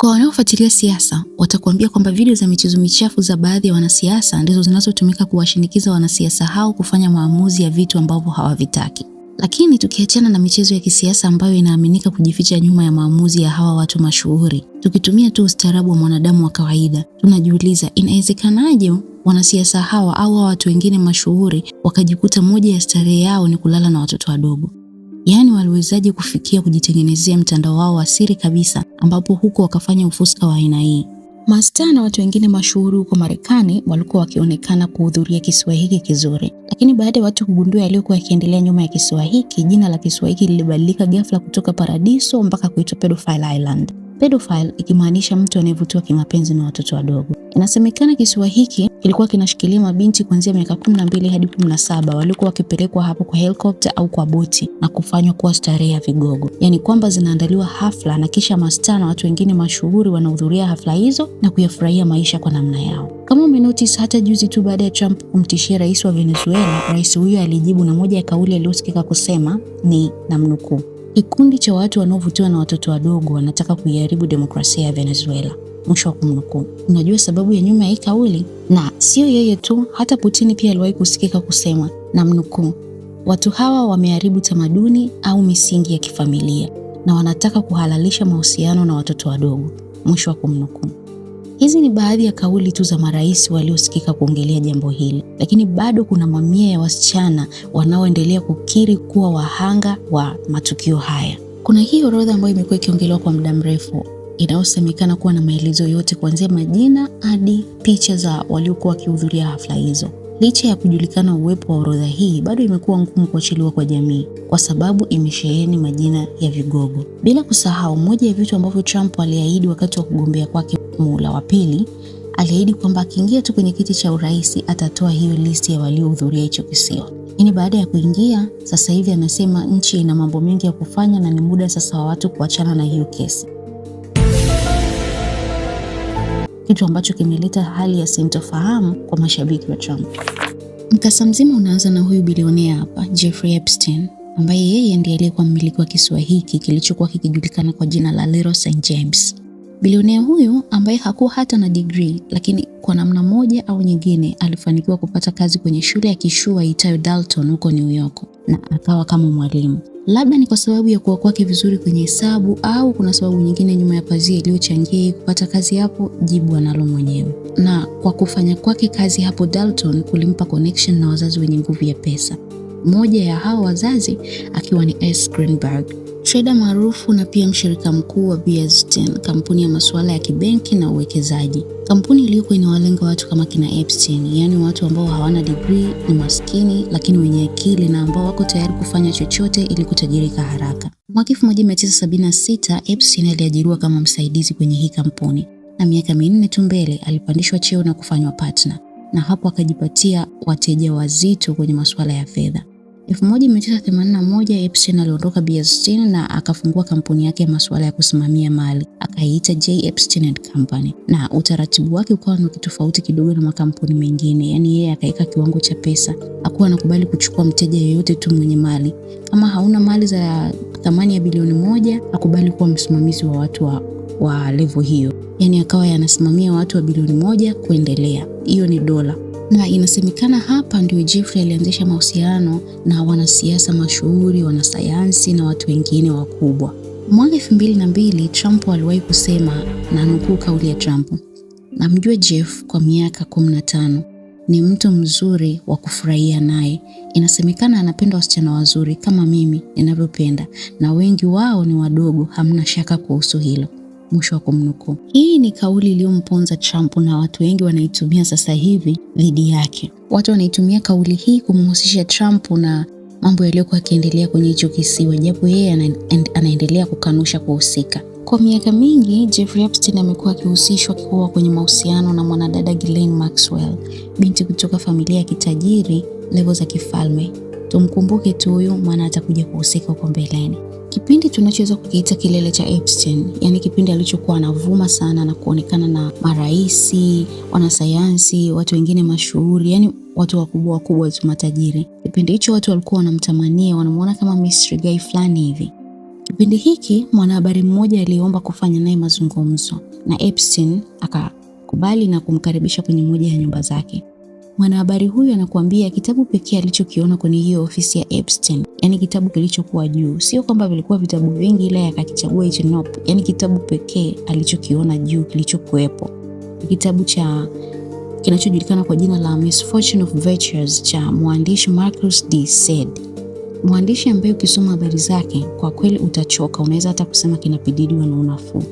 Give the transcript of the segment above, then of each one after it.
Kwa wanaofuatilia siasa, watakuambia kwamba video za michezo michafu za baadhi ya wanasiasa ndizo zinazotumika kuwashinikiza wanasiasa hao kufanya maamuzi ya vitu ambavyo hawavitaki. Lakini tukiachana na michezo ya kisiasa ambayo inaaminika kujificha nyuma ya maamuzi ya hawa watu mashuhuri, tukitumia tu ustaarabu wa mwanadamu wa kawaida, tunajiuliza inawezekanaje wanasiasa hawa au watu wengine mashuhuri wakajikuta moja ya starehe yao ni kulala na watoto wadogo? Yaani waliwezaje kufikia kujitengenezea mtandao wao wa siri kabisa ambapo huko wakafanya ufuska wa aina hii? Mastaa na watu wengine mashuhuri huko Marekani walikuwa wakionekana kuhudhuria kisiwa hiki kizuri. Lakini baada ya watu kugundua yaliyokuwa yakiendelea nyuma ya kisiwa hiki, jina la kisiwa hiki lilibadilika ghafla kutoka Paradiso mpaka kuitwa Pedophile Island. Pedophile ikimaanisha mtu anayevutiwa kimapenzi na watoto wadogo. Inasemekana kisiwa hiki kilikuwa kinashikilia mabinti kuanzia miaka 12 hadi 17 waliokuwa wakipelekwa hapo kwa helikopta au kwa boti na kufanywa kuwa starehe ya vigogo. Yaani kwamba zinaandaliwa hafla na kisha mastaa na watu wengine mashuhuri wanahudhuria hafla hizo na kuyafurahia maisha kwa namna yao. Kama umenotice, hata juzi tu baada ya Trump kumtishia rais wa Venezuela, rais huyo alijibu na moja ya kauli aliyosikika kusema ni namnukuu, "Kikundi cha watu wanaovutiwa na watoto wadogo wanataka kuiharibu demokrasia ya Venezuela." Mwisho wa kumnukuu. Unajua sababu ya nyuma ya hii kauli? Na sio yeye tu, hata Putin pia aliwahi kusikika kusema namnukuu, "Watu hawa wameharibu tamaduni au misingi ya kifamilia na wanataka kuhalalisha mahusiano na watoto wadogo." Mwisho wa kumnukuu. Hizi ni baadhi ya kauli tu za marais waliosikika kuongelea jambo hili, lakini bado kuna mamia ya wasichana wanaoendelea kukiri kuwa wahanga wa matukio haya. Kuna hii orodha ambayo imekuwa ikiongelewa kwa muda mrefu, inayosemekana kuwa na maelezo yote kuanzia majina hadi picha za waliokuwa wakihudhuria hafla hizo. Licha ya kujulikana uwepo wa orodha hii, bado imekuwa ngumu kuachiliwa kwa jamii kwa sababu imesheheni majina ya vigogo. Bila kusahau, moja ya vitu ambavyo Trump aliahidi wakati wa kugombea kwake muhula wa pili, aliahidi kwamba akiingia tu kwenye kiti cha urais atatoa hiyo listi ya waliohudhuria hicho kisiwa. Lakini baada ya kuingia, sasa hivi anasema nchi ina mambo mengi ya kufanya na ni muda sasa wa watu kuachana na hiyo kesi. Kitu ambacho kimeleta hali ya sintofahamu kwa mashabiki wa Trump. Mkasa mzima unaanza na huyu bilionea hapa, Jeffrey Epstein, ambaye yeye ndiye aliyekuwa mmiliki wa kisiwa hiki kilichokuwa kikijulikana kwa jina la Little St. James. Bilionea huyu ambaye hakuwa hata na degree, lakini kwa namna moja au nyingine alifanikiwa kupata kazi kwenye shule ya kishua itayo Dalton huko New York na akawa kama mwalimu. Labda ni kwa sababu ya kuwa kwake vizuri kwenye hesabu au kuna sababu nyingine nyuma ya pazia iliyochangia kupata kazi hapo, jibu analo mwenyewe. Na kwa kufanya kwake kazi hapo Dalton kulimpa connection na wazazi wenye nguvu ya pesa. Mmoja ya hao wazazi akiwa ni S. Greenberg, trader maarufu na pia mshirika mkuu wa Bear Stearns, kampuni ya masuala ya kibenki na uwekezaji. Kampuni iliyokuwa inawalenga watu kama kina Epstein, yani watu ambao hawana degree, ni maskini lakini wenye akili na ambao wako tayari kufanya chochote ili kutajirika haraka. Mwaka 1976 Epstein aliajiriwa kama msaidizi kwenye hii kampuni na miaka 4 tu mbele alipandishwa cheo na kufanywa partner, na hapo akajipatia wateja wazito kwenye masuala ya fedha. 1981 Epstein aliondoka Bear Stearns na akafungua kampuni yake ya masuala ya kusimamia mali, akaiita J. Epstein and Company, na utaratibu wake ukawa ni tofauti kidogo na makampuni mengine. Yani yeye akaweka kiwango cha pesa, hakuwa anakubali kuchukua mteja yeyote tu mwenye mali. Kama hauna mali za thamani ya bilioni 1, hakubali kuwa msimamizi wa watu wa level hiyo. Yani akawa yanasimamia watu wa bilioni 1 kuendelea. Hiyo ni dola. Na inasemekana hapa ndio Jeffrey alianzisha mahusiano na wanasiasa mashuhuri, wanasayansi na watu wengine wakubwa. Mwaka 2002 Trump aliwahi kusema, na nukuu kauli ya Trump, "Namjua Jeff kwa miaka 15. Ni mtu mzuri wa kufurahia naye. Inasemekana anapenda wasichana wazuri kama mimi ninavyopenda, na wengi wao ni wadogo, hamna shaka kuhusu hilo." Mwisho wa kumnukuu. Hii ni kauli iliyomponza Trump na watu wengi wanaitumia sasa hivi dhidi yake. Watu wanaitumia kauli hii kumhusisha Trump na mambo yaliyokuwa yakiendelea kwenye hicho kisiwa, japo yeye anaendelea kukanusha kuhusika. Kwa miaka mingi Jeffrey Epstein amekuwa akihusishwa kuwa kwenye mahusiano na mwanadada Ghislaine Maxwell, binti kutoka familia ya kitajiri level za kifalme. Tumkumbuke tu huyu, maana atakuja kuhusika huko mbeleni. Kipindi tunachoweza kukiita kilele cha Epstein, yani kipindi alichokuwa anavuma sana na kuonekana na maraisi, wanasayansi, watu wengine mashuhuri, yani watu wakubwa tu matajiri. Kipindi hicho watu walikuwa wanamtamania, wanamuona kama mystery guy fulani hivi. Kipindi hiki mwanahabari mmoja aliomba kufanya naye mazungumzo. na Epstein akakubali na kumkaribisha kwenye moja ya nyumba zake. Mwanahabari huyu anakuambia kitabu pekee alichokiona kwenye hiyo ofisi ya Epstein, yani kitabu kilichokuwa juu, sio kwamba vilikuwa vitabu vingi ila akakichagua hicho, nope. Yani kitabu pekee alichokiona juu kilichokuwepo kitabu kinachojulikana kwa jina la Misfortune of Virtues cha mwandishi Marcus D. Sade. Mwandishi ambaye ukisoma habari zake kwa kweli utachoka, unaweza hata kusema kinapididiwa na unafuu.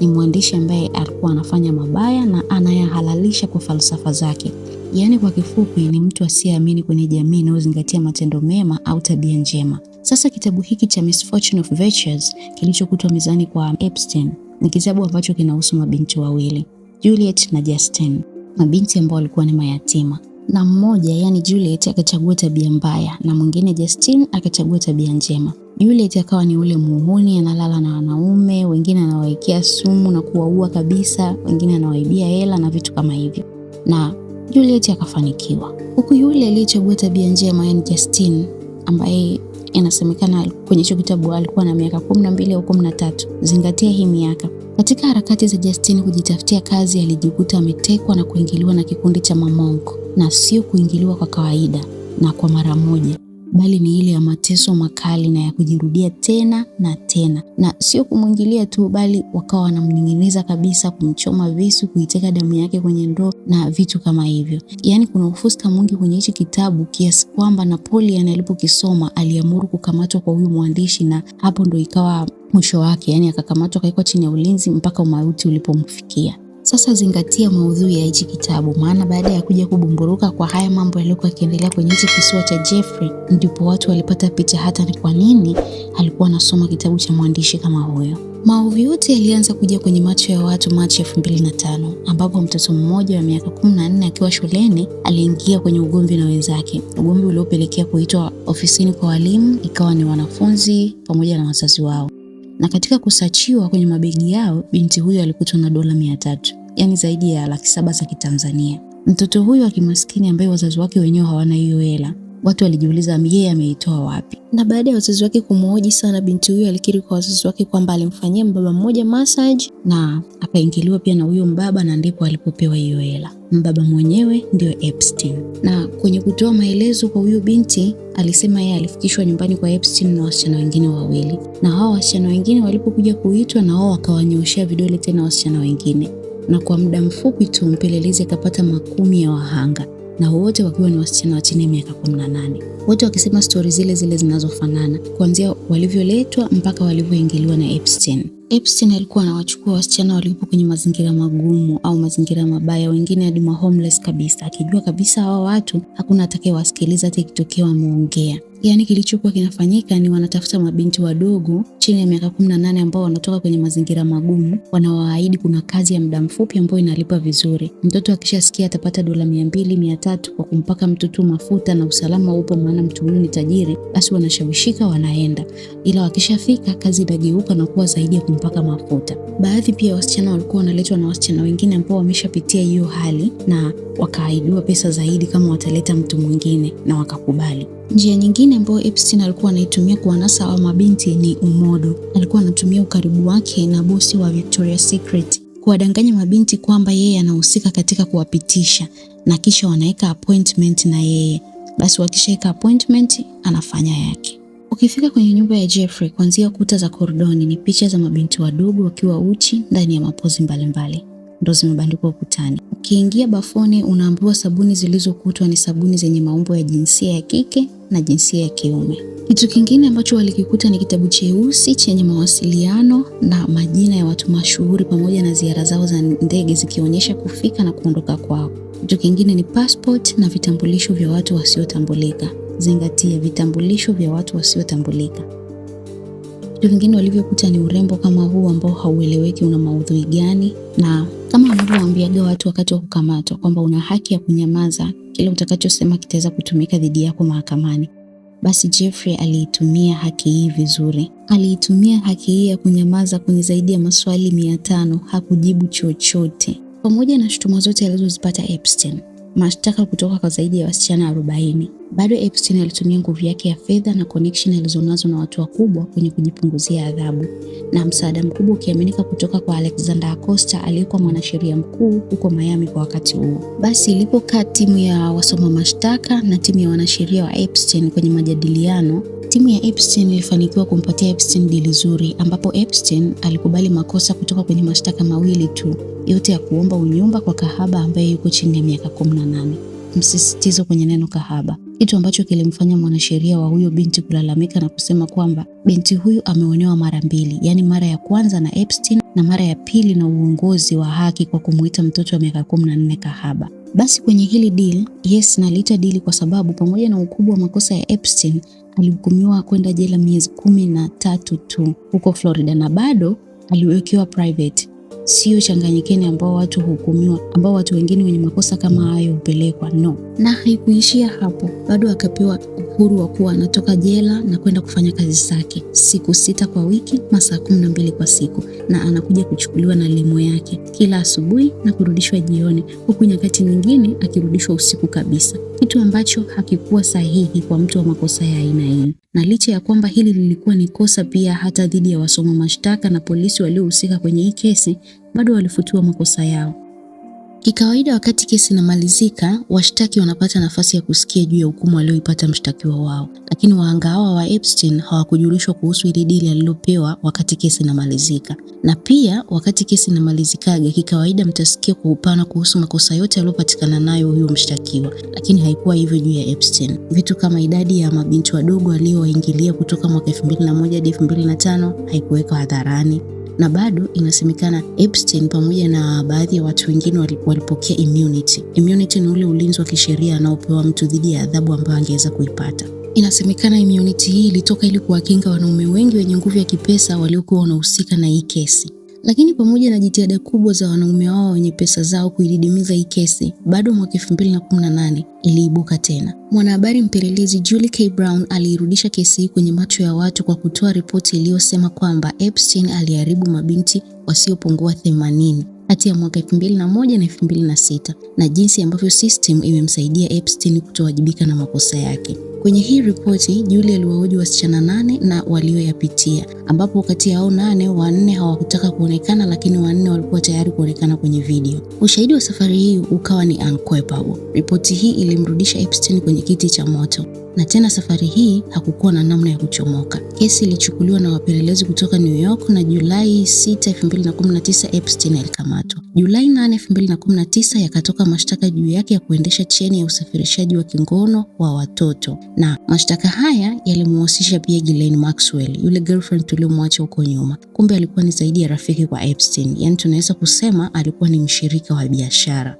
Ni mwandishi ambaye alikuwa anafanya mabaya na anayahalalisha kwa falsafa zake. Yaani kwa kifupi ni mtu asiyeamini kwenye jamii inayozingatia matendo mema au tabia njema. Sasa kitabu hiki cha Misfortune of Virtues kilichokutwa mezani kwa Epstein ni kitabu ambacho kinahusu mabinti wawili, Juliet na Justine, mabinti ambao walikuwa ni mayatima. Na mmoja, yani Juliet, akachagua tabia mbaya na mwingine Justine akachagua tabia njema. Juliet akawa ni ule muhuni, analala na wanaume, wengine anawaekea sumu na kuwaua kabisa, wengine anawaibia hela na vitu kama hivyo. Na Juliet akafanikiwa. Huku yule aliyechagua tabia njema, yani Justine, ambaye inasemekana kwenye hicho kitabu alikuwa na miaka 12 au 13. Zingatia hii miaka. Katika harakati za Justine kujitafutia kazi, alijikuta ametekwa na kuingiliwa na kikundi cha mamonko, na sio kuingiliwa kwa kawaida na kwa mara moja, bali ni ile ya mateso makali na ya kujirudia tena na tena. Na sio kumwingilia tu, bali wakawa wanamning'iniza kabisa, kumchoma visu, kuiteka damu yake kwenye ndoo na vitu kama hivyo. Yaani kuna ufuska mwingi kwenye hichi kitabu kiasi kwamba Napoleon alipokisoma aliamuru kukamatwa kwa huyu mwandishi, na hapo ndo ikawa mwisho wake. Yani akakamatwa, akaekwa chini ya ulinzi mpaka umauti ulipomfikia. Sasa zingatia maudhui ya hichi kitabu, maana baada ya kuja kubumburuka kwa haya mambo yaliyokuwa yakiendelea kwenye hichi kisiwa cha Jeffrey, ndipo watu walipata picha hata ni kwa nini alikuwa anasoma kitabu cha mwandishi kama huyo. Maovu yote yalianza kuja kwenye macho ya watu Machi 2005, ambapo mtoto mmoja wa miaka 14 akiwa shuleni aliingia kwenye ugomvi na wenzake, ugomvi uliopelekea kuitwa ofisini kwa walimu, ikawa ni wanafunzi pamoja na wazazi wao. Na katika kusachiwa kwenye mabegi yao, binti huyo alikutwa na dola 300, yani zaidi ya 700 za Kitanzania. Mtoto huyo wa kimaskini ambaye wazazi wake wenyewe hawana hiyo hela, watu walijiuliza yeye ameitoa wapi. Na baada ya wazazi wake kumhoji sana, binti huyo alikiri kwa wazazi wake kwamba alimfanyia mbaba mmoja massage na akaingiliwa pia na huyo mbaba, na ndipo alipopewa hiyo hela. Mbaba mwenyewe ndio Epstein. Na kwenye kutoa maelezo kwa huyo binti, alisema yeye alifikishwa nyumbani kwa Epstein na wasichana wengine wawili, na hao wasichana wengine walipokuja kuitwa, na wao wakawanyoshia vidole tena wasichana wengine, na kwa muda mfupi tu mpelelezi akapata makumi ya wahanga, na wote wakiwa ni wasichana wa chini ya miaka 18. Wote wakisema stori zile zile zinazofanana, kuanzia walivyoletwa mpaka walivyoingiliwa na Epstein. Epstein alikuwa anawachukua wasichana waliopo kwenye mazingira magumu au mazingira mabaya, wengine hadi homeless kabisa, akijua kabisa hawa watu hakuna atakayewasikiliza hata ikitokea wameongea. Yaani kilichokuwa kinafanyika ni wanatafuta mabinti wadogo chini ya miaka 18 ambao wanatoka kwenye mazingira magumu, wanawaahidi kuna kazi ya muda mfupi ambayo inalipa vizuri. Mtoto akishasikia atapata dola 200, 300 kwa kumpaka mtoto mafuta na usalama upo, maana mtu huyu ni tajiri, basi wanashawishika wanaenda. Ila wakishafika kazi inageuka na kuwa zaidi ya kumpaka mafuta. Baadhi pia wasichana walikuwa wanaletwa na wasichana wengine ambao wameshapitia hiyo hali na wakaahidiwa pesa zaidi kama wataleta mtu mwingine, na wakakubali. Njia nyingine ambayo Epstein alikuwa anaitumia kuwanasa wa mabinti ni umodo. Alikuwa anatumia ukaribu wake na bosi wa Victoria's Secret kuwadanganya mabinti kwamba yeye anahusika katika kuwapitisha, na kisha wanaweka appointment na yeye. Basi wakishaweka appointment anafanya yake. Ukifika kwenye nyumba ya Jeffrey, kuanzia kuta za kordoni ni picha za mabinti wadogo wakiwa uchi ndani ya mapozi mbalimbali, ndo zimebandikwa ukutani. Ukiingia bafoni unaambiwa sabuni zilizokutwa ni sabuni zenye maumbo ya jinsia ya kike na jinsia ya kiume. Kitu kingine ambacho walikikuta ni kitabu cheusi chenye mawasiliano na majina ya watu mashuhuri pamoja na ziara zao za ndege zikionyesha kufika na kuondoka kwao. Kitu kingine ni passport na vitambulisho vya watu wasiotambulika. Zingatia, vitambulisho vya watu wasiotambulika. Kitu kingine walivyokuta ni urembo kama huu ambao haueleweki una maudhui gani, na kama wanavyowaambiaga watu wakati wa kukamatwa kwamba una haki ya kunyamaza, kile utakachosema kitaweza kutumika dhidi yako mahakamani. Basi Jeffrey aliitumia haki hii vizuri. Aliitumia haki hii ya kunyamaza kwenye zaidi ya maswali 500, hakujibu chochote. Pamoja na shutuma zote alizozipata Epstein, mashtaka kutoka kwa zaidi ya wasichana 40. Bado Epstein alitumia nguvu yake ya fedha na connection alizonazo na watu wakubwa kwenye kujipunguzia adhabu, na msaada mkubwa ukiaminika kutoka kwa Alexander Acosta aliyekuwa mwanasheria mkuu huko Miami kwa wakati huo. Basi ilipokaa timu ya wasoma mashtaka na timu ya wanasheria wa Epstein kwenye majadiliano, timu ya Epstein ilifanikiwa kumpatia Epstein dili nzuri, ambapo Epstein alikubali makosa kutoka kwenye mashtaka mawili tu, yote ya kuomba unyumba kwa kahaba ambaye yuko chini ya miaka 18. Msisitizo kwenye neno kahaba, kitu ambacho kilimfanya mwanasheria wa huyo binti kulalamika na kusema kwamba binti huyu ameonewa mara mbili, yani mara ya kwanza na Epstein na mara ya pili na uongozi wa haki kwa kumuita mtoto wa miaka 14 kahaba. Basi kwenye hili deal, yes, naliita deal kwa sababu pamoja na ukubwa wa makosa ya Epstein, alihukumiwa kwenda jela miezi 13 tu huko Florida, na bado aliwekewa private, sio changanyikeni ambao watu hukumiwa, ambao watu wengine wenye makosa kama hayo hupelekwa, no. Na haikuishia hapo, bado akapewa uhuru wa kuwa anatoka jela na kwenda kufanya kazi zake siku 6 kwa wiki, masaa 12 kwa siku, na anakuja kuchukuliwa na limo yake kila asubuhi na kurudishwa jioni, huku nyakati nyingine akirudishwa usiku kabisa, kitu ambacho hakikuwa sahihi kwa mtu wa makosa ya aina hii. Na licha ya kwamba hili lilikuwa ni kosa pia hata dhidi ya wasoma mashtaka na polisi waliohusika kwenye hii kesi, bado walifutiwa makosa yao. Kikawaida wakati kesi inamalizika, washtaki wanapata nafasi ya kusikia juu ya hukumu aliyoipata mshtakiwa wao, lakini wahanga hawa wa Epstein hawakujulishwa kuhusu ile dili alilopewa wakati kesi inamalizika. Na pia wakati kesi inamalizikaga, kikawaida mtasikia kwa upana kuhusu makosa yote aliyopatikana nayo huyo mshtakiwa, lakini haikuwa hivyo juu ya Epstein. Vitu kama idadi ya mabinti wadogo aliowaingilia kutoka mwaka 2001 hadi 2005 haikuwekwa hadharani. Na bado inasemekana Epstein pamoja na baadhi ya watu wengine walipokea immunity. Immunity ni ule ulinzi wa kisheria anaopewa mtu dhidi ya adhabu ambayo angeweza kuipata. Inasemekana immunity hii ilitoka ili kuwakinga wanaume wengi wenye nguvu ya kipesa waliokuwa wanahusika na hii kesi. Lakini pamoja na jitihada kubwa za wanaume wao wenye pesa zao kuididimiza hii kesi, bado mwaka 2018 iliibuka tena. Mwanahabari mpelelezi Julie K. Brown aliirudisha kesi hii kwenye macho ya watu kwa kutoa ripoti iliyosema kwamba Epstein aliharibu mabinti wasiopungua 80 kati ya mwaka 2001 na 2006, na jinsi ambavyo system imemsaidia Epstein kutowajibika na makosa yake. Kwenye hii ripoti, Julie aliwahoji wasichana 8 na walioyapitia, ambapo kati yao 8, 4 hawakutaka kuonekana, lakini 4 walikuwa tayari kuonekana kwenye video. Ushahidi wa safari hii ukawa ni unquestionable. Ripoti hii ilimrudisha Epstein kwenye kiti cha moto, na tena safari hii hakukuwa na namna ya kuchomoka. Kesi ilichukuliwa na wapelelezi kutoka New York, na Julai 6, 2019 Epstein alikamatwa. Julai 8, 2019 yakatoka mashtaka juu yake ya kuendesha cheni ya usafirishaji wa kingono wa watoto, na mashtaka haya yalimhusisha pia Ghislaine Maxwell, yule girlfriend tuliyomwacha huko nyuma. Kumbe alikuwa ni zaidi ya rafiki kwa Epstein, yani tunaweza kusema alikuwa ni mshirika wa biashara.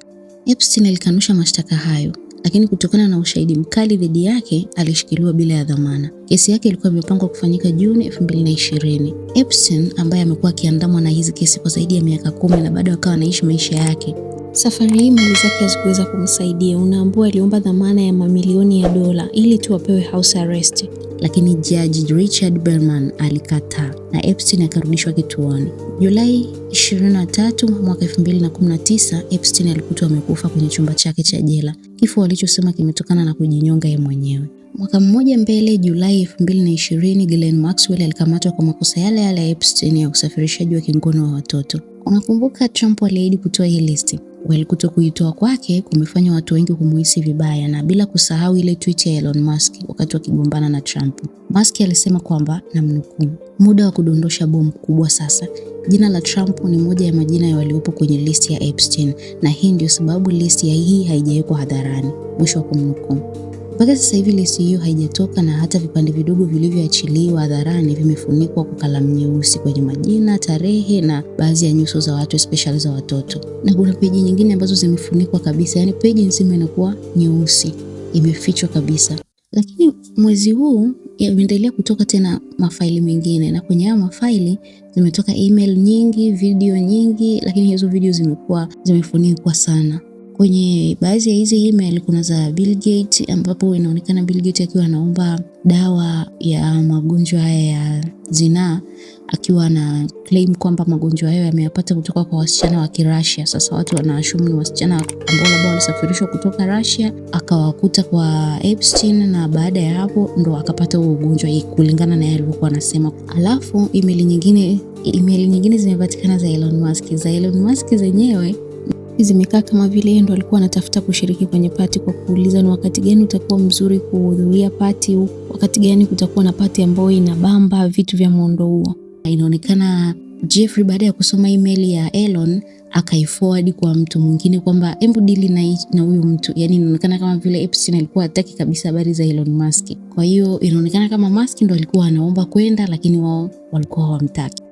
Epstein alikanusha mashtaka hayo, lakini kutokana na ushahidi mkali dhidi yake alishikiliwa bila ya dhamana. Kesi yake ilikuwa imepangwa kufanyika Juni 2020. Epstein ambaye amekuwa akiandamwa na hizi kesi kwa zaidi ya miaka 10 na bado akawa anaishi maisha yake, safari hii mali zake hazikuweza kumsaidia. Unaambua aliomba dhamana ya mamilioni ya dola ili tu apewe house arrest, lakini Judge Richard Berman alikataa na Epstein akarudishwa kituoni. Julai 23 mwaka 2019 Epstein alikutwa amekufa kwenye chumba chake cha jela, kifo alichosema kimetokana na kujinyonga yeye mwenyewe. Mwaka mmoja mbele, Julai 2020, Ghislaine Maxwell alikamatwa kwa makosa yale yale ya Epstein ya usafirishaji wa kingono wa watoto. Unakumbuka Trump aliahidi kutoa hii listi? Kuto kuitoa kwake kumefanya watu wengi kumuhisi vibaya, na bila kusahau ile tweet ya Elon Musk wakati wakigombana na Trump. Musk alisema kwamba, namnukuu, muda wa kudondosha bomu kubwa sasa. Jina la Trump ni moja ya majina ya waliopo kwenye listi ya Epstein, na hii ndio sababu listi ya hii haijawekwa hadharani, mwisho wa kumnukuu. Mpaka sasa hivi listi hiyo haijatoka, na hata vipande vidogo vilivyoachiliwa hadharani vimefunikwa kwa kalamu nyeusi kwenye majina, tarehe na baadhi ya nyuso za watu, especially za watoto. Na kuna peji nyingine ambazo zimefunikwa kabisa, yani peji nzima inakuwa nyeusi, imefichwa kabisa. Lakini mwezi huu imeendelea kutoka tena mafaili mengine, na kwenye haya mafaili zimetoka email nyingi, video nyingi, lakini hizo video zimekuwa zimefunikwa sana. Kwenye baadhi ya hizi email kuna za Bill Gates, ambapo inaonekana Bill Gates akiwa anaomba dawa ya magonjwa haya ya zinaa, akiwa na claim kwamba magonjwa hayo yameyapata kutoka kwa wasichana wa Russia. Sasa watu wanaashumu ni wasichana ambao labda walisafirishwa kutoka Russia, akawakuta kwa Epstein, na baada ya hapo ndo akapata huo ugonjwa kulingana na yeye alivyokuwa anasema. Alafu email nyingine zimepatikana za Elon Musk. Za Elon Musk zenyewe zimekaa kama vile yeye ndo alikuwa anatafuta kushiriki kwenye party, kwa kuuliza ni wakati gani utakuwa mzuri kuhudhuria party, wakati gani kutakuwa na party ambayo inabamba vitu vya muundo huo. Inaonekana Jeffrey baada ya kusoma email ya Elon akaiforward kwa mtu mwingine kwamba hebu deal na huyu mtu. Yani inaonekana kama vile Epstein alikuwa hataki kabisa habari za Elon Musk. Kwa hiyo inaonekana kama Musk ndo alikuwa anaomba kwenda, lakini wao walikuwa hawamtaki.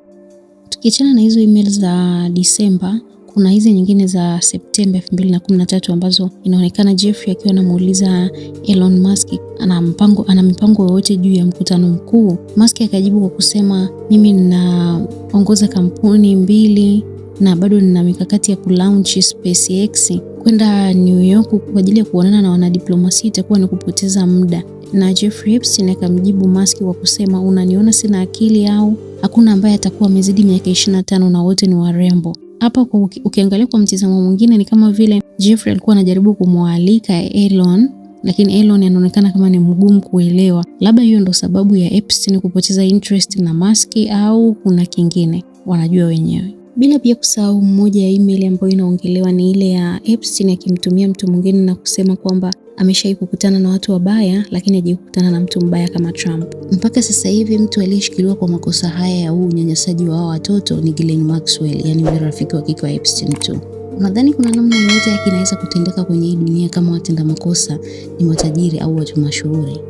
Tukiachana na hizo email za Disemba, kuna hizi nyingine za Septemba 2013 ambazo inaonekana Jeffrey akiwa anamuuliza Elon Musk ana mipango yoyote juu ya mkutano mkuu. Musk akajibu kwa kusema, mimi ninaongoza kampuni 2 na bado nina mikakati ya kulaunch SpaceX. Kwenda New York kwa ajili ya kuonana na wanadiplomasia itakuwa ni kupoteza muda. Na Jeffrey Epstein akamjibu Musk kwa kusema, unaniona sina akili au? Hakuna ambaye atakuwa amezidi miaka 25 na wote ni warembo. Hapa ukiangalia kwa mtazamo mwingine ni kama vile Jeffrey alikuwa anajaribu kumwalika Elon, lakini Elon anaonekana kama ni mgumu kuelewa. Labda hiyo ndo sababu ya Epstein kupoteza interest na Musk, au kuna kingine, wanajua wenyewe. Bila pia kusahau mmoja ya email ambayo inaongelewa ni ile ya Epstein akimtumia mtu mwingine na kusema kwamba ameshawahi kukutana na watu wabaya lakini hajawahi kukutana na mtu mbaya kama Trump. Mpaka sasa hivi mtu aliyeshikiliwa kwa makosa haya ya unyanyasaji wa watoto ni Ghislaine Maxwell, yani yule rafiki wa kike wa Epstein tu. Unadhani kuna namna yoyote inaweza kutendeka kwenye hii dunia kama watenda makosa ni matajiri au watu mashuhuri?